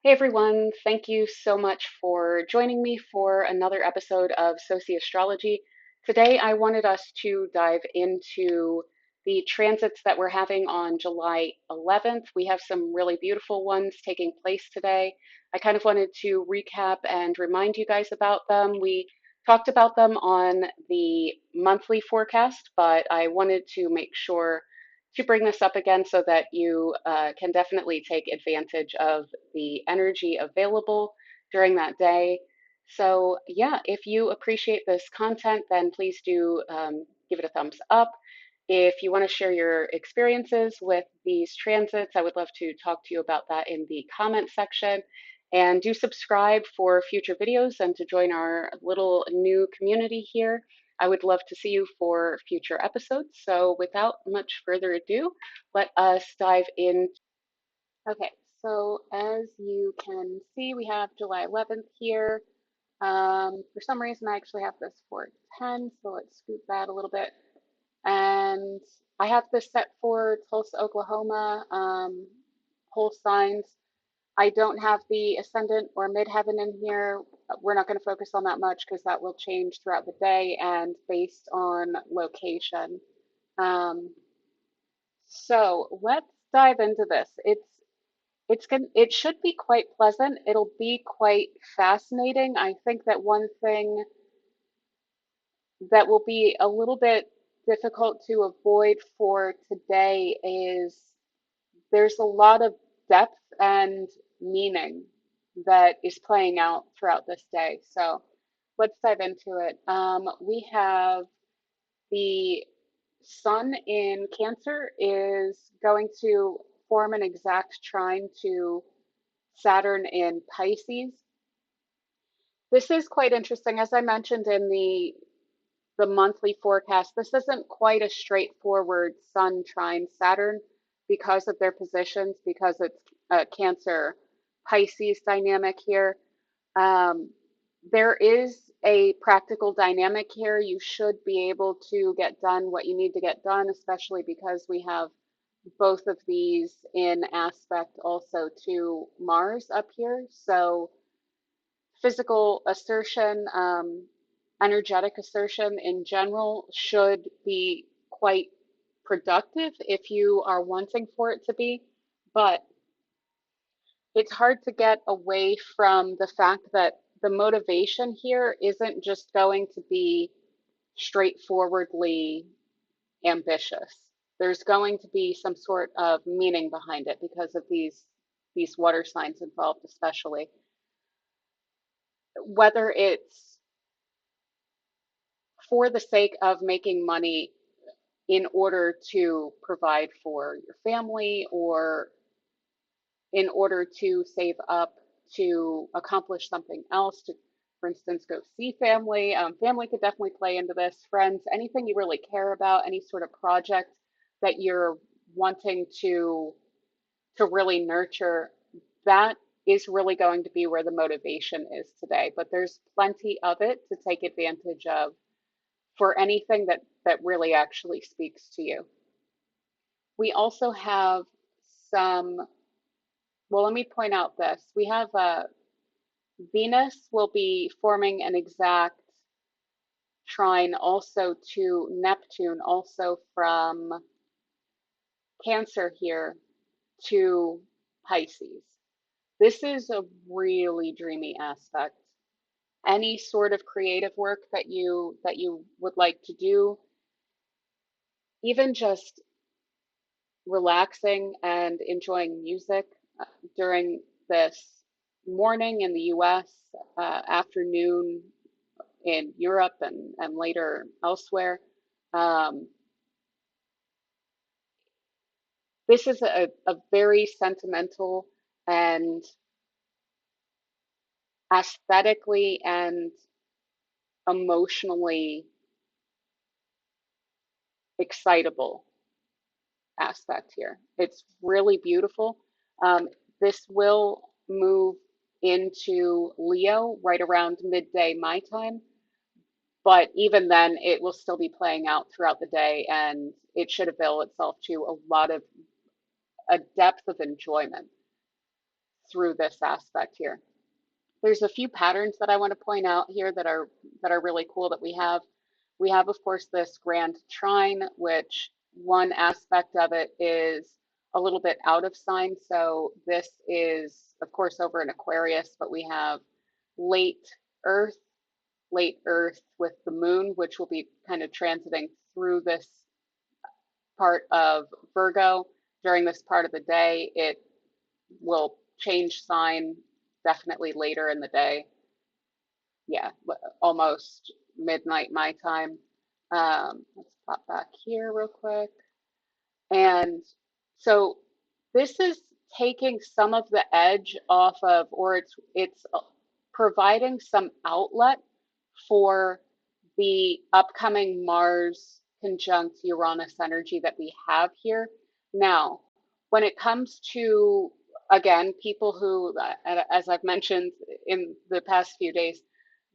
Hey everyone, thank you so much for joining me for another episode of Sociastrology. Today I wanted us to dive into the transits that we're having on July 11th. We have some really beautiful ones taking place today. I kind of wanted to recap and remind you guys about them. We talked about them on the monthly forecast, but I wanted to make sure to bring this up again so that you can definitely take advantage of the energy available during that day. So, yeah, if you appreciate this content, then please do give it a thumbs up. If you want to share your experiences with these transits, I would love to talk to you about that in the comment section. And do subscribe for future videos and to join our little new community here. I would love to see you for future episodes. So, without much further ado, let us dive in. Okay, so as you can see, we have July 11th here. For some reason, I actually have this for 10, so let's scoot that a little bit. And I have this set for Tulsa, Oklahoma, whole signs. I don't have the ascendant or midheaven in here. We're not going to focus on that much because that will change throughout the day and based on location. Um, so let's dive into this. It should be quite pleasant. It'll be quite fascinating. I think that one thing that will be a little bit difficult to avoid for today is there's a lot of depth and meaning that is playing out throughout this day. So let's dive into it. We have the Sun in Cancer is going to form an exact trine to Saturn in Pisces. This is quite interesting. As I mentioned in the monthly forecast, this isn't quite a straightforward Sun trine Saturn because of their positions, because it's a Cancer Pisces dynamic here. Um, there is a practical dynamic here. You should be able to get done what you need to get done, especially because we have both of these in aspect also to Mars up here. So physical assertion, energetic assertion in general should be quite productive if you are wanting for it to be. But it's hard to get away from the fact that the motivation here isn't just going to be straightforwardly ambitious. There's going to be some sort of meaning behind it because of these water signs involved, especially whether it's for the sake of making money in order to provide for your family or in order to save up to accomplish something else, to, for instance, go see family. Family could definitely play into this. Friends, anything you really care about, any sort of project that you're wanting to really nurture, that is really going to be where the motivation is today. But there's plenty of it to take advantage of for anything that really actually speaks to you. We also have some, well, let me point out this. We have Venus will be forming an exact trine also to Neptune, also from Cancer here to Pisces. This is a really dreamy aspect. Any sort of creative work that you would like to do, even just relaxing and enjoying music during this morning in the US, afternoon in Europe, and later elsewhere. Um, this is a very sentimental and aesthetically and emotionally excitable aspect here. It's really beautiful. This will move into Leo right around midday my time, but even then, it will still be playing out throughout the day, and it should avail itself to a lot of a depth of enjoyment. through this aspect here. There's a few patterns that I want to point out here that are really cool that we have. We have, of course, this grand trine, which one aspect of it is a little bit out of sign. So this is, of course, over in Aquarius, but we have late Earth, late Earth with the moon, which will be kind of transiting through this part of Virgo during this part of the day. It will change sign definitely later in the day. Yeah, almost midnight my time. Let's pop back here real quick. And so this is taking some of the edge off of, or it's providing some outlet for the upcoming Mars conjunct Uranus energy that we have here. Now, when it comes to, again, people who, as I've mentioned in the past few days,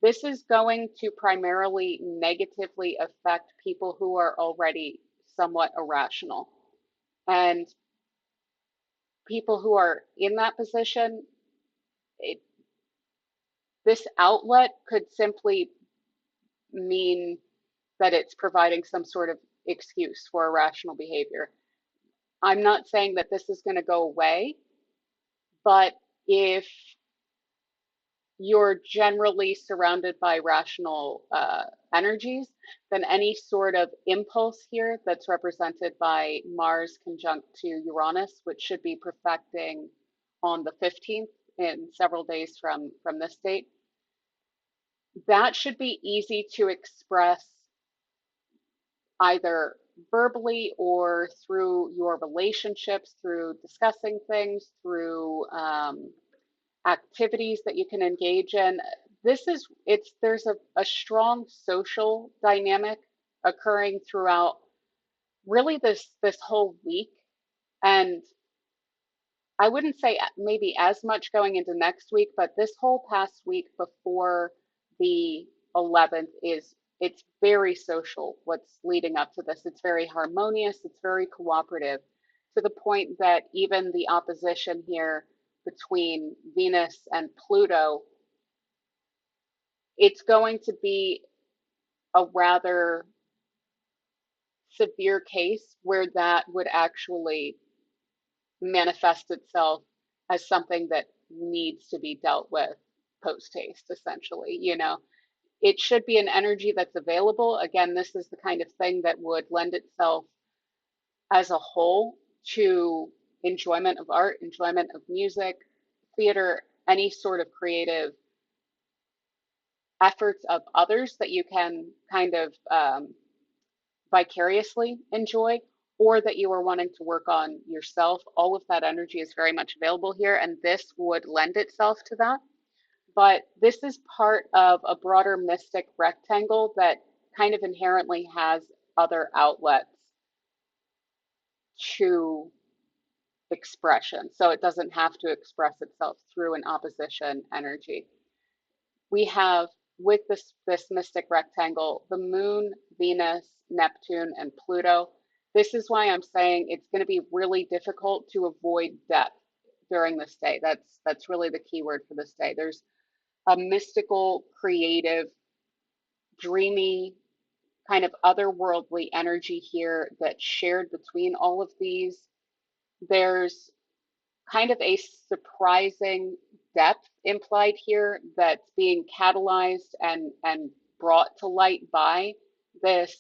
this is going to primarily negatively affect people who are already somewhat irrational. And people who are in that position, it, this outlet could simply mean that it's providing some sort of excuse for irrational behavior. I'm not saying that this is going to go away, but if you're generally surrounded by rational energies, then any sort of impulse here that's represented by Mars conjunct to Uranus, which should be perfecting on the 15th in several days from this date, that should be easy to express either verbally or through your relationships, through discussing things, through activities that you can engage in. There's a strong social dynamic occurring throughout really this whole week. And I wouldn't say maybe as much going into next week, but this whole past week before the 11th it's very social what's leading up to this. It's very harmonious, it's very cooperative, to the point that even the opposition here between Venus and Pluto, it's going to be a rather severe case where that would actually manifest itself as something that needs to be dealt with post haste, essentially. It should be an energy that's available. Again, this is the kind of thing that would lend itself as a whole to enjoyment of art, enjoyment of music, theater, any sort of creative efforts of others that you can kind of vicariously enjoy, or that you are wanting to work on yourself. All of that energy is very much available here, and this would lend itself to that. But this is part of a broader mystic rectangle that kind of inherently has other outlets to expression. So it doesn't have to express itself through an opposition energy. We have, with this mystic rectangle, the moon, Venus, Neptune, and Pluto. This is why I'm saying it's going to be really difficult to avoid depth during this day. That's really the key word for this day. There's a mystical, creative, dreamy, kind of otherworldly energy here that's shared between all of these. There's kind of a surprising depth implied here that's being catalyzed and brought to light by this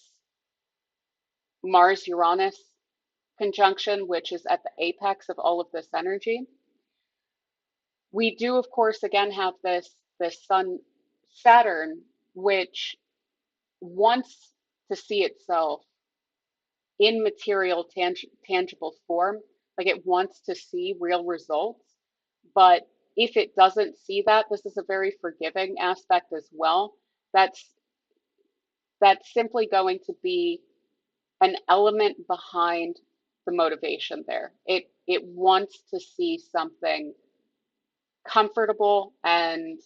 Mars Uranus conjunction, which is at the apex of all of this energy. We do, of course, again have this Sun Saturn, which wants to see itself in material, tangible form. Like, it wants to see real results. But if it doesn't see that, this is a very forgiving aspect as well. That's simply going to be an element behind the motivation there. It wants to see something comfortable and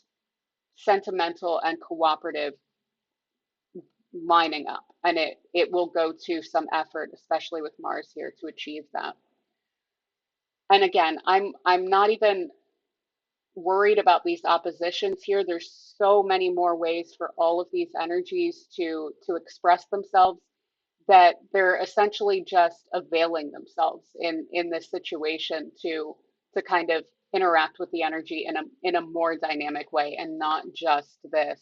sentimental and cooperative lining up, and it will go to some effort, especially with Mars here, to achieve that. And again, I'm not even worried about these oppositions here. There's so many more ways for all of these energies to express themselves that they're essentially just availing themselves in this situation to kind of interact with the energy in a more dynamic way and not just this.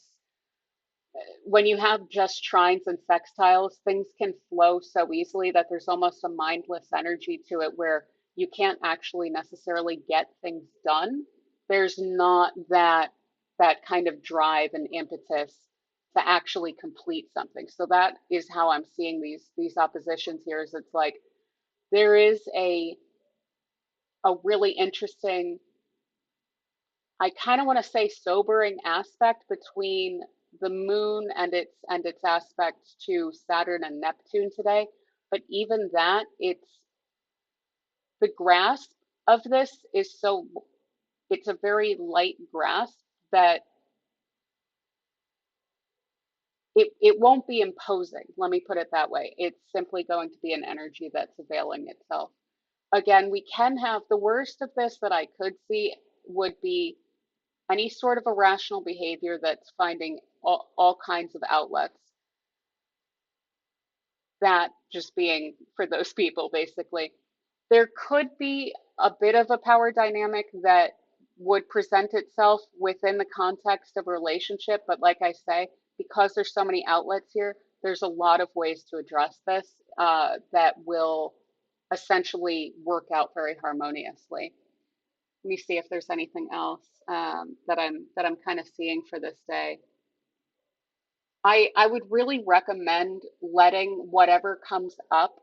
When you have just trines and sextiles, things can flow so easily that there's almost a mindless energy to it where you can't actually necessarily get things done. There's not that kind of drive and impetus to actually complete something. So that is how I'm seeing these oppositions here. Is it's like there is a really interesting, I kind of want to say sobering aspect between the moon and its aspect to Saturn and Neptune today. But even that, it's the grasp of this is so, it's a very light grasp that it won't be imposing. Let me put it that way. It's simply going to be an energy that's availing itself. Again, we can have the worst of this that I could see would be any sort of irrational behavior that's finding all kinds of outlets, that just being for those people basically. There could be a bit of a power dynamic that would present itself within the context of a relationship, but like I say, because there's so many outlets here, there's a lot of ways to address this that will essentially work out very harmoniously. Let me see if there's anything else that I'm kind of seeing for this day. I would really recommend letting whatever comes up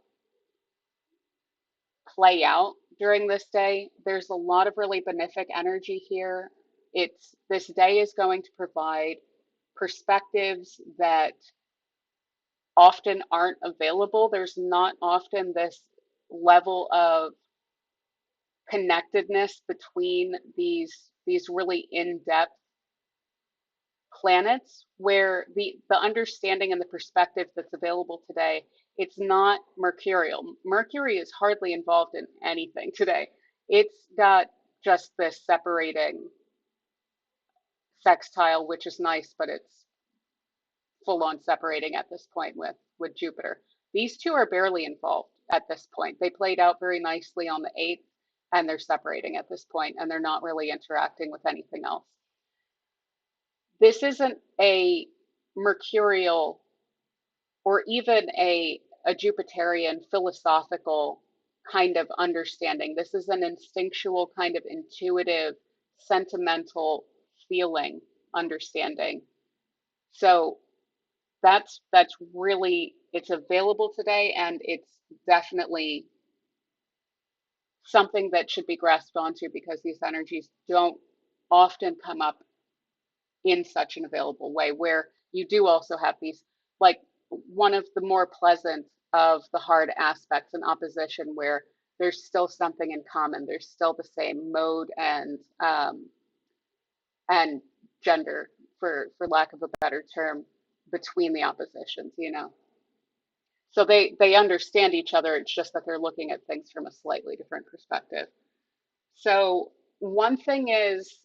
play out during this day. There's a lot of really benefic energy here. It's this day is going to provide perspectives that often aren't available. There's not often this level of connectedness between these really in-depth planets where the understanding and the perspective that's available today, it's not mercurial. Mercury is hardly involved in anything today. It's got just this separating sextile, which is nice, but it's full on separating at this point with Jupiter. These two are barely involved at this point. They played out very nicely on the 8th, and they're separating at this point, and they're not really interacting with anything else. This isn't a mercurial or even a Jupiterian philosophical kind of understanding. This is an instinctual, kind of intuitive, sentimental feeling understanding. So that's really, it's available today, and it's definitely something that should be grasped onto because these energies don't often come up in such an available way, where you do also have these, like one of the more pleasant of the hard aspects in opposition, where there's still something in common. There's still the same mode and gender, for lack of a better term, between the oppositions, you know. So they understand each other. It's just that they're looking at things from a slightly different perspective. So one thing is,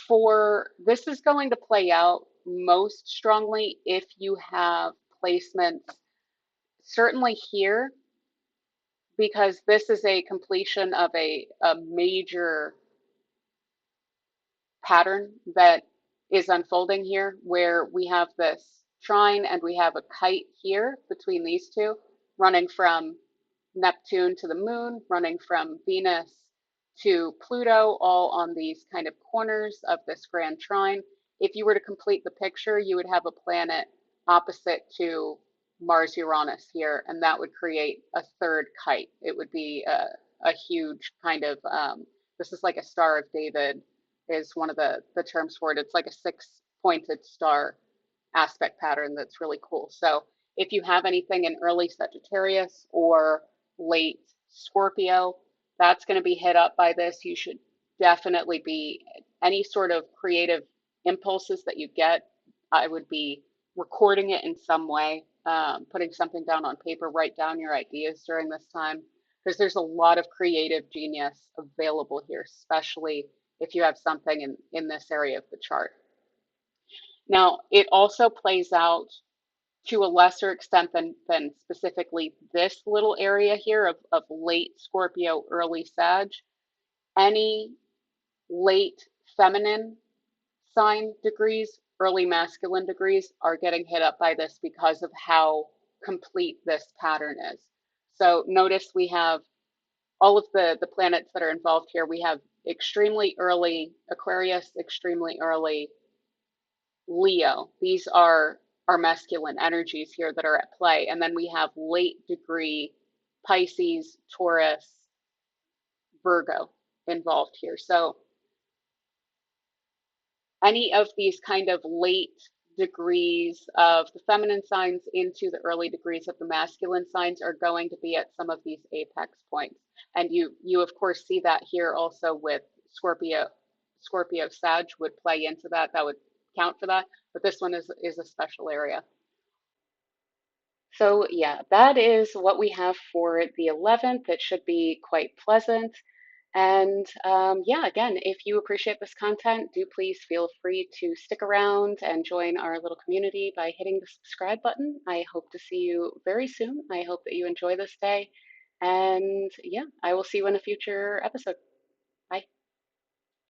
for this is going to play out most strongly if you have placements certainly here, because this is a completion of a major pattern that is unfolding here, where we have this trine and we have a kite here between these two, running from Neptune to the moon, running from Venus to Pluto, all on these kind of corners of this grand trine. If you were to complete the picture, you would have a planet opposite to Mars Uranus here, and that would create a third kite. It would be a huge kind of, this is like a Star of David, is one of the terms for it. It's like a six-pointed star aspect pattern that's really cool. So if you have anything in early Sagittarius or late Scorpio, that's going to be hit up by this. You should definitely be, any sort of creative impulses that you get, I would be recording it in some way, putting something down on paper, write down your ideas during this time. because there's a lot of creative genius available here, especially if you have something in this area of the chart. Now, it also plays out to a lesser extent than specifically this little area here of late Scorpio, early Sag. Any late feminine sign degrees, early masculine degrees are getting hit up by this because of how complete this pattern is. So notice we have all of the planets that are involved here. We have extremely early Aquarius, extremely early Leo. These are our masculine energies here that are at play. And then we have late degree Pisces, Taurus, Virgo involved here. So any of these kind of late degrees of the feminine signs into the early degrees of the masculine signs are going to be at some of these apex points. And you of course see that here also with Scorpio. Scorpio Sag would play into that. That would count for that. But this one is a special area. So yeah, that is what we have for the 11th. It should be quite pleasant. And yeah, again, if you appreciate this content, do please feel free to stick around and join our little community by hitting the subscribe button. I hope to see you very soon. I hope that you enjoy this day. And yeah, I will see you in a future episode.